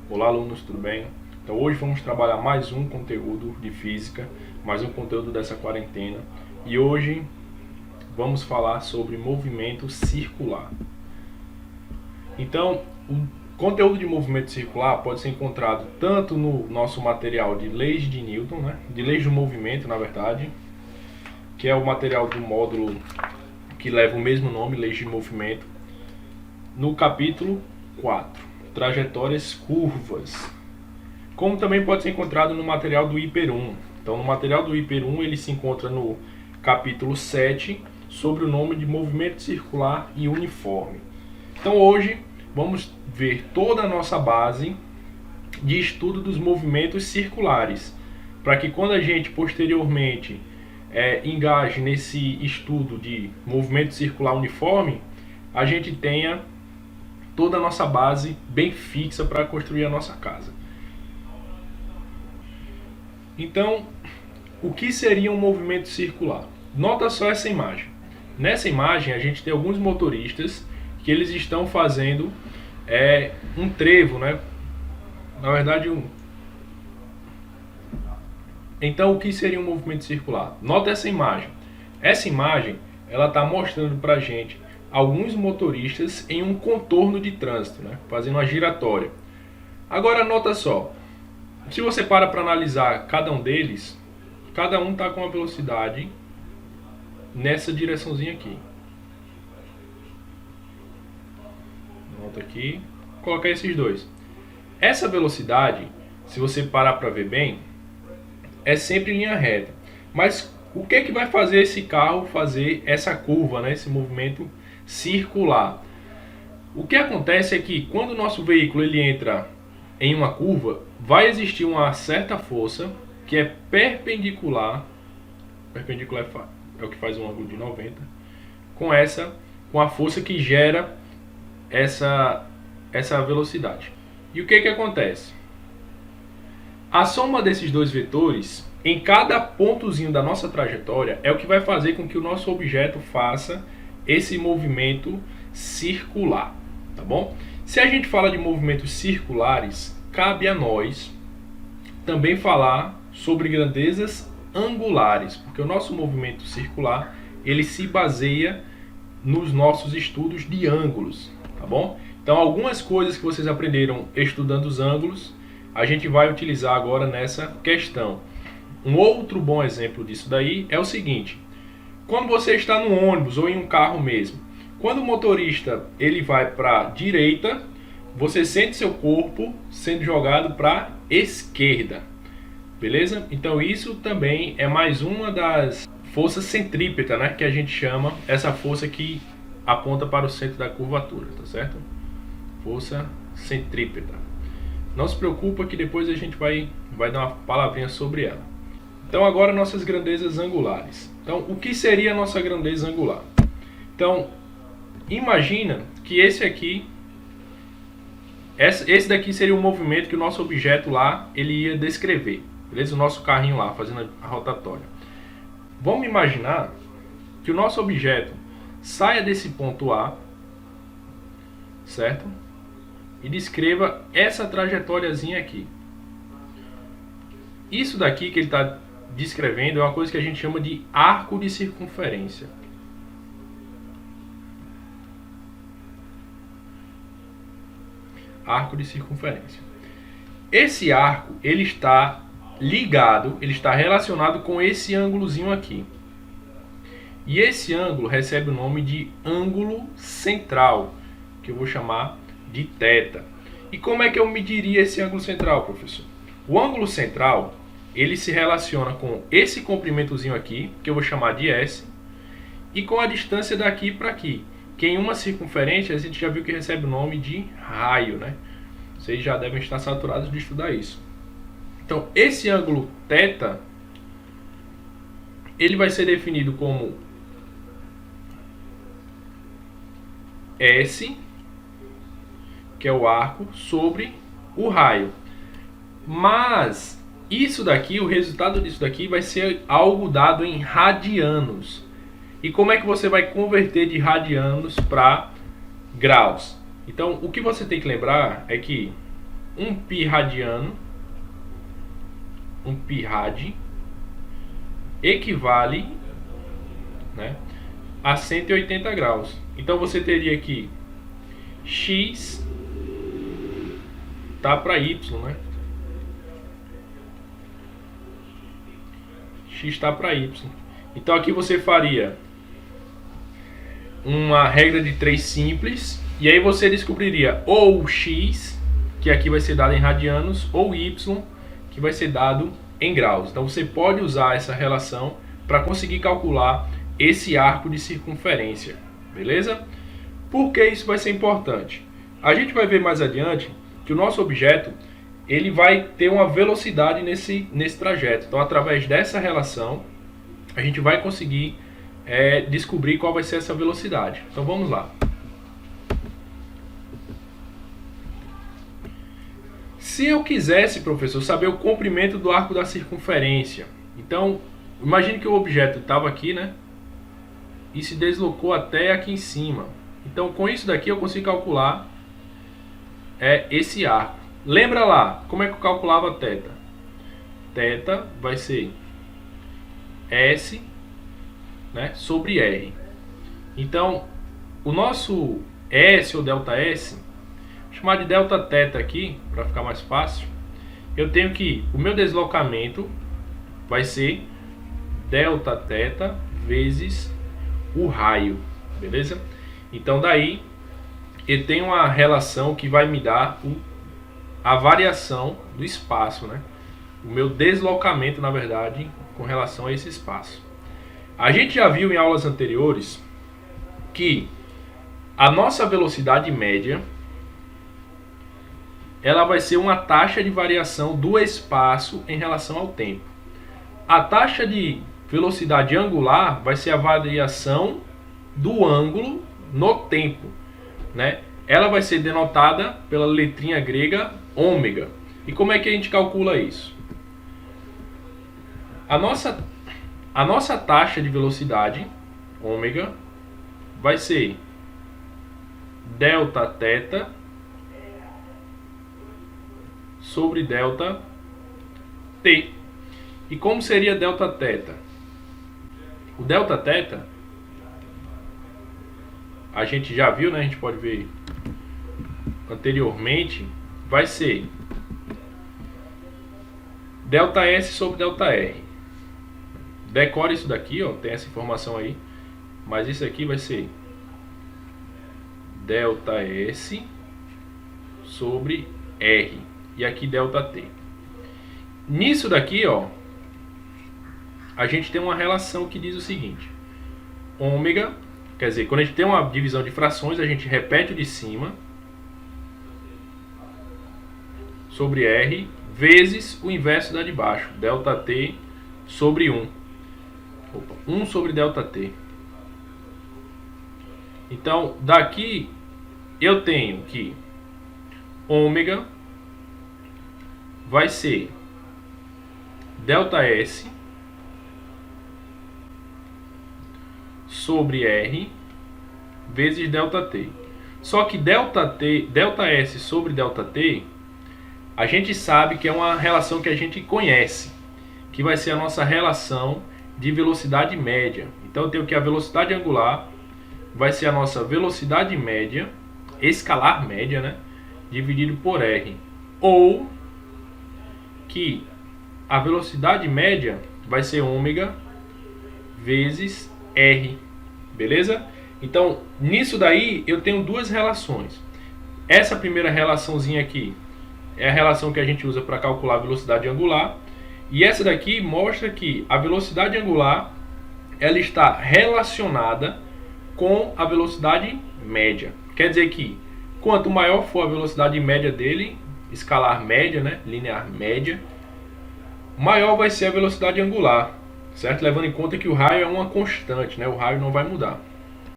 Olá alunos, tudo bem? Então hoje vamos trabalhar mais um conteúdo de física, mais um conteúdo dessa quarentena. E hoje vamos falar sobre movimento circular. Então, o conteúdo de movimento circular pode ser encontrado tanto no nosso material de leis de Newton, de leis do movimento, na verdade, que é o material do módulo que leva o mesmo nome, leis de movimento, no capítulo 4, trajetórias curvas. Como também pode ser encontrado no material do IPER 1. Então, no material do IPER 1, ele se encontra no capítulo 7, sobre o nome de movimento circular e uniforme. Então, hoje, vamos ver toda a nossa base de estudo dos movimentos circulares, para que quando a gente, posteriormente, engaje nesse estudo de movimento circular uniforme, a gente tenha toda a nossa base bem fixa para construir a nossa casa. Então, o que seria um movimento circular? Nota só essa imagem. Nessa imagem, a gente tem alguns motoristas que eles estão fazendo um trevo, Na verdade, Então, o que seria um movimento circular? Nota essa imagem. Essa imagem, ela está mostrando para a gente alguns motoristas em um contorno de trânsito, fazendo uma giratória. Agora, nota só. Se você para analisar cada um deles, cada um está com uma velocidade nessa direçãozinha aqui. Nota aqui. Vou colocar esses dois. Essa velocidade, se você parar para ver bem, é sempre em linha reta. Mas o que é que vai fazer esse carro fazer essa curva, esse movimento circular? O que acontece é que quando o nosso veículo ele entra em uma curva, vai existir uma certa força que é perpendicular é o que faz um ângulo de 90, com a força que gera essa velocidade. E o que acontece? A soma desses dois vetores em cada pontozinho da nossa trajetória é o que vai fazer com que o nosso objeto faça esse movimento circular, tá bom? Se a gente fala de movimentos circulares, cabe a nós também falar sobre grandezas angulares, porque o nosso movimento circular, ele se baseia nos nossos estudos de ângulos, tá bom? Então, algumas coisas que vocês aprenderam estudando os ângulos, a gente vai utilizar agora nessa questão. Um outro bom exemplo disso daí é o seguinte: quando você está no ônibus ou em um carro mesmo, quando o motorista ele vai para a direita, você sente seu corpo sendo jogado para a esquerda, beleza? Então isso também é mais uma das forças centrípeta, que a gente chama, essa força que aponta para o centro da curvatura, tá certo? Força centrípeta. Não se preocupa que depois a gente vai dar uma palavrinha sobre ela. Então agora nossas grandezas angulares. Então o que seria a nossa grandeza angular? Então imagina que esse daqui seria o movimento que o nosso objeto lá ele ia descrever, beleza? O nosso carrinho lá fazendo a rotatória. Vamos imaginar que o nosso objeto saia desse ponto A, certo? E descreva essa trajetóriazinha aqui. Isso daqui que ele está descrevendo é uma coisa que a gente chama de arco de circunferência. Arco de circunferência. Esse arco, ele está ligado, ele está relacionado com esse ângulozinho aqui. E esse ângulo recebe o nome de ângulo central, que eu vou chamar de θ. E como é que eu mediria esse ângulo central, professor? O ângulo central, ele se relaciona com esse comprimentozinho aqui, que eu vou chamar de S, e com a distância daqui para aqui, que em uma circunferência a gente já viu que recebe o nome de raio, Vocês já devem estar saturados de estudar isso. Então, esse ângulo θ, ele vai ser definido como S, que é o arco, sobre o raio. Mas isso daqui, o resultado disso daqui vai ser algo dado em radianos. E como é que você vai converter de radianos para graus? Então, o que você tem que lembrar é que um π radiano, um π rad, equivale, né, a 180 graus. Então você teria aqui x tá para y, né? X está para y. Então aqui você faria uma regra de 3 simples, e aí você descobriria ou x, que aqui vai ser dado em radianos, ou y, que vai ser dado em graus. Então você pode usar essa relação para conseguir calcular esse arco de circunferência, beleza? Por que isso vai ser importante? A gente vai ver mais adiante que o nosso objeto ele vai ter uma velocidade nesse trajeto. Então, através dessa relação, a gente vai conseguir descobrir qual vai ser essa velocidade. Então, vamos lá. Se eu quisesse, professor, saber o comprimento do arco da circunferência, então, imagine que o objeto estava aqui, né? E se deslocou até aqui em cima. Então, com isso daqui, eu consigo calcular esse arco. Lembra lá, como é que eu calculava θ? Θ vai ser S, né, sobre R. Então, o nosso S ou ΔS, vou chamar de Δθ aqui, para ficar mais fácil. Eu tenho que, o meu deslocamento vai ser Δθ vezes o raio, beleza? Então, daí, eu tenho uma relação que vai me dar a variação do espaço, né? O meu deslocamento, na verdade, com relação a esse espaço. A gente já viu em aulas anteriores que a nossa velocidade média ela vai ser uma taxa de variação do espaço em relação ao tempo. A taxa de velocidade angular vai ser a variação do ângulo no tempo, né? Ela vai ser denotada pela letrinha grega ômega. E como é que a gente calcula isso? A nossa taxa de velocidade, ômega, vai ser Δθ sobre ΔT. E como seria Δθ? O Δθ, a gente já viu, né? A gente pode ver anteriormente, vai ser ΔS sobre ΔR. Decore isso daqui, ó, tem essa informação aí, mas isso aqui vai ser ΔS sobre R, e aqui ΔT. Nisso daqui, ó, a gente tem uma relação que diz o seguinte: ômega, quer dizer, quando a gente tem uma divisão de frações, a gente repete o de cima sobre R vezes o inverso da de baixo, ΔT sobre 1. 1 sobre ΔT. Então, daqui eu tenho que ômega vai ser ΔS sobre R vezes ΔT. Só que ΔS sobre ΔT, a gente sabe que é uma relação que a gente conhece, que vai ser a nossa relação de velocidade média. Então eu tenho que a velocidade angular vai ser a nossa velocidade média, escalar média, né, dividido por R. Ou que a velocidade média vai ser ômega vezes R. Beleza? Então, nisso daí eu tenho duas relações. Essa primeira relaçãozinha aqui é a relação que a gente usa para calcular a velocidade angular. E essa daqui mostra que a velocidade angular ela está relacionada com a velocidade média. Quer dizer que quanto maior for a velocidade média dele, escalar média, né, linear média, maior vai ser a velocidade angular, certo? Levando em conta que o raio é uma constante, né? O raio não vai mudar.